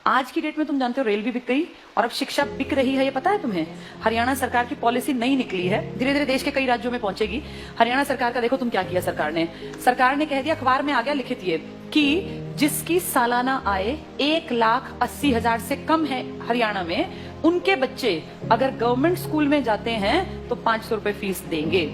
आज की डेट में तुम जानते हो रेल भी बिक गई और अब शिक्षा बिक रही है, ये पता है तुम्हें? हरियाणा सरकार की पॉलिसी नई निकली है, धीरे धीरे देश के कई राज्यों में पहुंचेगी। हरियाणा सरकार का देखो तुम क्या किया। सरकार ने कह दिया, अखबार में आ गया लिखित ये कि जिसकी सालाना आय 1,80,000 से कम है हरियाणा में, उनके बच्चे अगर गवर्नमेंट स्कूल में जाते हैं तो 500 रुपए फीस देंगे।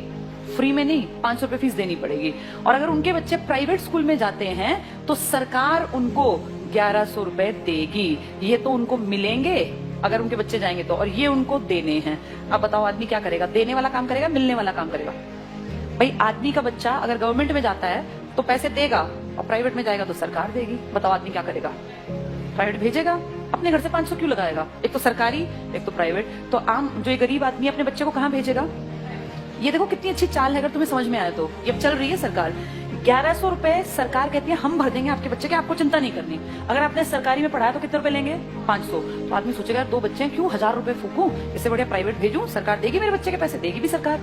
फ्री में नहीं, 500 रुपए फीस देनी पड़ेगी। और अगर उनके बच्चे प्राइवेट स्कूल में जाते हैं तो सरकार उनको 1100 रुपए देगी। ये तो उनको मिलेंगे अगर उनके बच्चे जाएंगे तो, और ये उनको देने हैं। अब बताओ आदमी क्या करेगा? देने वाला काम करेगा, मिलने वाला काम करेगा? भाई आदमी का बच्चा अगर गवर्नमेंट में जाता है तो पैसे देगा और प्राइवेट में जाएगा तो सरकार देगी। बताओ आदमी क्या करेगा? प्राइवेट भेजेगा, अपने घर से 500 क्यों लगाएगा? एक तो सरकारी, एक तो प्राइवेट। तो आम जो ये गरीब आदमी अपने बच्चे को कहाँ भेजेगा? ये देखो कितनी अच्छी चाल है, अगर तुम्हें समझ में आए तो। ये चल रही है सरकार। 1100 रुपए सरकार कहती है हम भर देंगे आपके बच्चे के, आपको चिंता नहीं करनी। अगर आपने सरकारी में पढ़ाया तो कितने रुपए लेंगे? 500। तो आदमी सोचेगा 2 बच्चे हैं, क्यों 1000 रुपए फूकूं, इससे बढ़िया प्राइवेट भेजूं, सरकार देगी मेरे बच्चे के पैसे, देगी भी सरकार।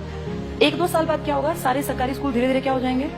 1-2 साल बाद क्या होगा? सारे सरकारी स्कूल धीरे धीरे क्या हो जाएंगे?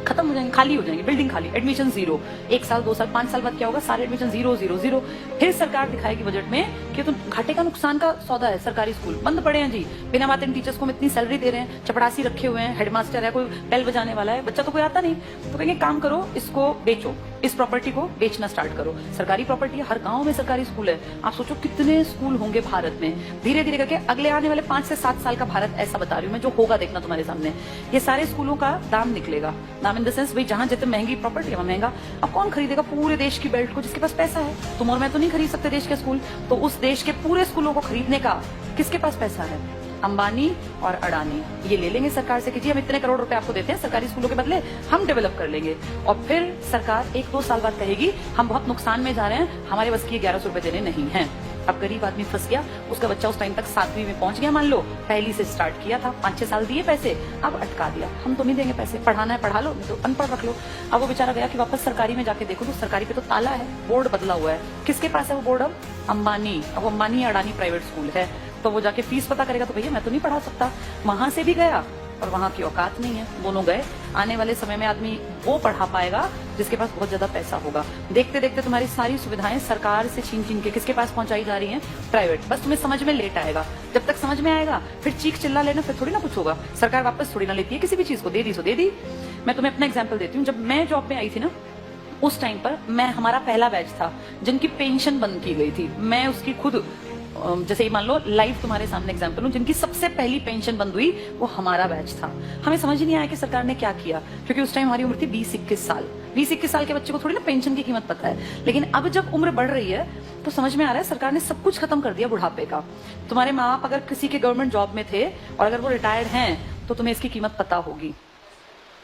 खत्म हो जाएंगे, खाली हो जाएंगे, बिल्डिंग खाली, एडमिशन 0। 1 साल 2 साल 5 साल बाद क्या होगा? सारे एडमिशन 0। फिर सरकार दिखाएगी बजट में कि तो घाटे का नुकसान का सौदा है, सरकारी स्कूल बंद पड़े हैं जी, बिना बात इन टीचर्स को हम इतनी सैलरी दे रहे हैं, चपड़ासी रखे हुए हैं, हेडमास्टर है, कोई बेल बजाने वाला है, बच्चा तो कोई आता नहीं। तो कहेंगे काम करो, इसको बेचो, इस प्रॉपर्टी को बेचना स्टार्ट करो। सरकारी प्रॉपर्टी है, हर गांव में सरकारी स्कूल है। आप सोचो कितने स्कूल होंगे भारत में। धीरे धीरे करके अगले आने वाले 5 से 7 साल का भारत ऐसा बता रही हूँ मैं, जो होगा देखना तुम्हारे सामने। ये सारे स्कूलों का दाम निकलेगा, दाम इन द सेंस, भाई जहां जितनी महंगी प्रॉपर्टी है वहां महंगा। अब कौन खरीदेगा पूरे देश की बेल्ट को? जिसके पास पैसा है। तुम और मैं तो नहीं खरीद सकते देश के स्कूल, तो उस देश के पूरे स्कूलों को खरीदने का किसके पास पैसा है? अंबानी और अडानी ये ले लेंगे सरकार से कि जी हम इतने करोड़ रुपए आपको देते हैं, सरकारी स्कूलों के बदले हम डेवलप कर लेंगे। और फिर सरकार 1-2 साल बाद कहेगी हम बहुत नुकसान में जा रहे हैं, हमारे बस की 1100 रुपए देने नहीं है। अब गरीब आदमी फंस गया, उसका बच्चा उस टाइम तक 7वीं में पहुंच गया, मान लो पहली से स्टार्ट किया था, 5-6 साल दिए पैसे, अब अटका दिया, हम तो नहीं देंगे पैसे, पढ़ाना है पढ़ा लो, नहीं तो अनपढ़ रख लो। अब वो बेचारा गया कि वापस सरकारी में जाके देखो तो सरकारी पे तो ताला है, बोर्ड बदला हुआ है। किसके पास है वो बोर्ड? अब अंबानी। अब अंबानी अडानी प्राइवेट स्कूल है, तो वो जाके फीस पता करेगा तो भैया मैं तो नहीं पढ़ा सकता। वहां से भी गया और वहां की औकात नहीं है, दोनों गए। आने वाले समय में आदमी वो पढ़ा पाएगा जिसके पास बहुत ज्यादा पैसा होगा। देखते देखते तुम्हारी सारी सुविधाएं सरकार से छीन छीन के किसके पास पहुंचाई जा रही हैं? प्राइवेट। बस तुम्हें समझ में लेट आएगा, जब तक समझ में आएगा फिर चीख चिल्ला लेना, फिर थोड़ी ना कुछ होगा। सरकार वापस थोड़ी ना लेती है किसी भी चीज को, दे दी सो दे दी। मैं तुम्हें अपना एग्जाम्पल देती हूँ। जब मैं जॉब में आई थी ना, उस टाइम पर हमारा पहला बैच था जिनकी पेंशन बंद की गई थी। मैं उसकी खुद, जैसे मान लो लाइव तुम्हारे सामने एग्जांपल हूं, जिनकी सबसे पहली पेंशन बंद हुई वो हमारा बैच था। हमें समझ ही नहीं आया कि सरकार ने क्या किया, क्योंकि उस टाइम हमारी उम्र थी 20-21 साल। 20-21 साल के बच्चे को थोड़ी ना पेंशन की कीमत पता है। लेकिन अब जब उम्र बढ़ रही है तो समझ में आ रहा है सरकार ने सब कुछ खत्म कर दिया बुढ़ापे का। तुम्हारे माँ बाप अगर किसी के गवर्नमेंट जॉब में थे और अगर वो रिटायर्ड हैं तो तुम्हें इसकी कीमत पता होगी।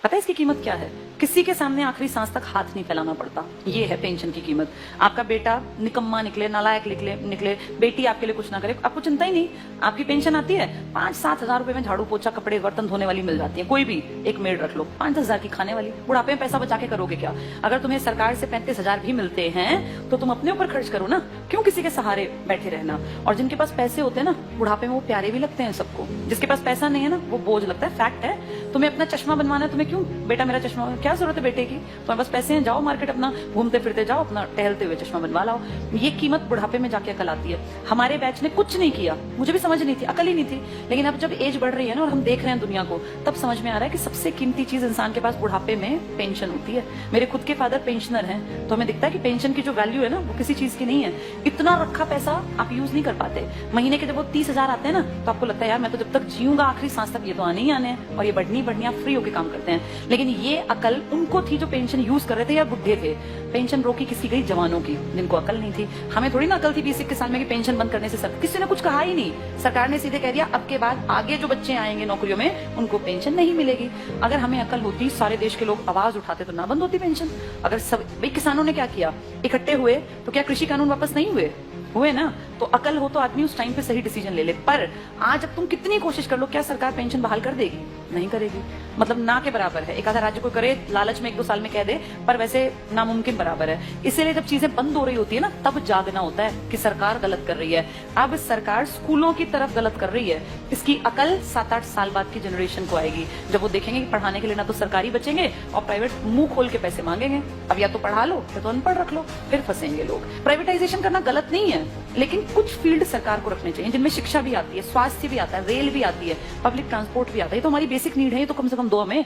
पता है इसकी कीमत क्या है? किसी के सामने आखिरी सांस तक हाथ नहीं फैलाना पड़ता। ये है पेंशन की कीमत। आपका बेटा निकम्मा निकले, नालायक निकले, बेटी आपके लिए कुछ ना करे, आपको चिंता ही नहीं। आपकी पेंशन आती है, 5-7 हजार रुपए में झाड़ू पोछा कपड़े बर्तन धोने वाली मिल जाती है। कोई भी एक मेड रख लो, 5-10 हजार की खाने वाली। बुढ़ापे में पैसा बचा के करोगे क्या? अगर तुम्हें सरकार से 35 हजार भी मिलते हैं तो तुम अपने ऊपर खर्च करो ना, क्यों किसी के सहारे बैठे रहना? और जिनके पास पैसे होते हैं ना, बुढ़ापे में वो प्यारे भी लगते हैं सबको। जिसके पास पैसा नहीं है ना, वो बोझ लगता है। फैक्ट है। तुम्हें अपना चश्मा बनवाना है, तुम्हें क्यों बेटा मेरा चश्मा, क्या जरूरत है बेटे की? तुम्हारे पास पैसे हैं, जाओ मार्केट, अपना घूमते फिरते जाओ, अपना टहलते हुए चश्मा बनवा लाओ। ये कीमत बुढ़ापे में जाके अकल आती है। हमारे बैच ने कुछ नहीं किया, मुझे भी समझ नहीं थी, अकल ही नहीं थी। लेकिन अब जब एज बढ़ रही है ना और हम देख रहे हैं दुनिया को, तब समझ में आ रहा है कि सबसे कीमती चीज इंसान के पास बुढ़ापे में पेंशन होती है। मेरे खुद के फादर पेंशनर हैं, तो हमें दिखता है कि पेंशन की जो वैल्यू है ना वो किसी चीज की नहीं है। इतना रखा पैसा आप यूज नहीं कर पाते। महीने के जब वो 30 हजार आते हैं ना, तो आपको लगता है यार मैं तो जब तक जीऊंगा आखिरी सांस तक ये तो आने ही आने हैं, और ये बढ़नी आप फ्री होकर काम करते हैं। लेकिन ये अकल उनको थी जो पेंशन यूज कर रहे थे या बुढ़े थे। पेंशन रोकी किसी गई जवानों की, जिनको अकल नहीं थी। हमें थोड़ी ना अकल थी 20-21 साल में कि पेंशन बंद करने से किसी ने कुछ कहा ही नहीं। सरकार ने सीधे कह दिया अब के बाद आगे जो बच्चे आएंगे नौकरियों में उनको पेंशन नहीं मिलेगी। अगर हमें अकल होती, सारे देश के लोग आवाज उठाते तो ना बंद होती पेंशन। अगर सब भाई किसानों ने क्या किया, इकट्ठे हुए तो क्या कृषि कानून वापस नहीं हुए ना? तो अकल हो तो आदमी उस टाइम पे सही डिसीजन ले ले। पर आज अब तुम कितनी कोशिश कर लो, क्या सरकार पेंशन बहाल कर देगी? नहीं करेगी। मतलब ना के बराबर है। एक आधा राज्य को करे, लालच में 1-2 साल में कह दे, पर वैसे नामुमकिन बराबर है। इसीलिए जब चीजें बंद हो रही होती है ना, तब जागना होता है कि सरकार गलत कर रही है। अब सरकार स्कूलों की तरफ गलत कर रही है। इसकी अकल 7-8 साल बाद की जनरेशन को आएगी, जब वो देखेंगे कि पढ़ाने के लिए ना तो सरकारी बचेंगे और प्राइवेट मुंह खोल के पैसे मांगेंगे। अब या तो पढ़ा लो या तो अनपढ़ रख लो, फिर फंसेंगे लोग। प्राइवेटाइजेशन करना गलत नहीं है, लेकिन कुछ फील्ड सरकार को रखने चाहिए जिनमें शिक्षा भी आती है, स्वास्थ्य भी आता है, रेल भी आती है, पब्लिक ट्रांसपोर्ट भी आता है। ये तो हमारी बेसिक नीड है, ये तो कम से कम दो हमें।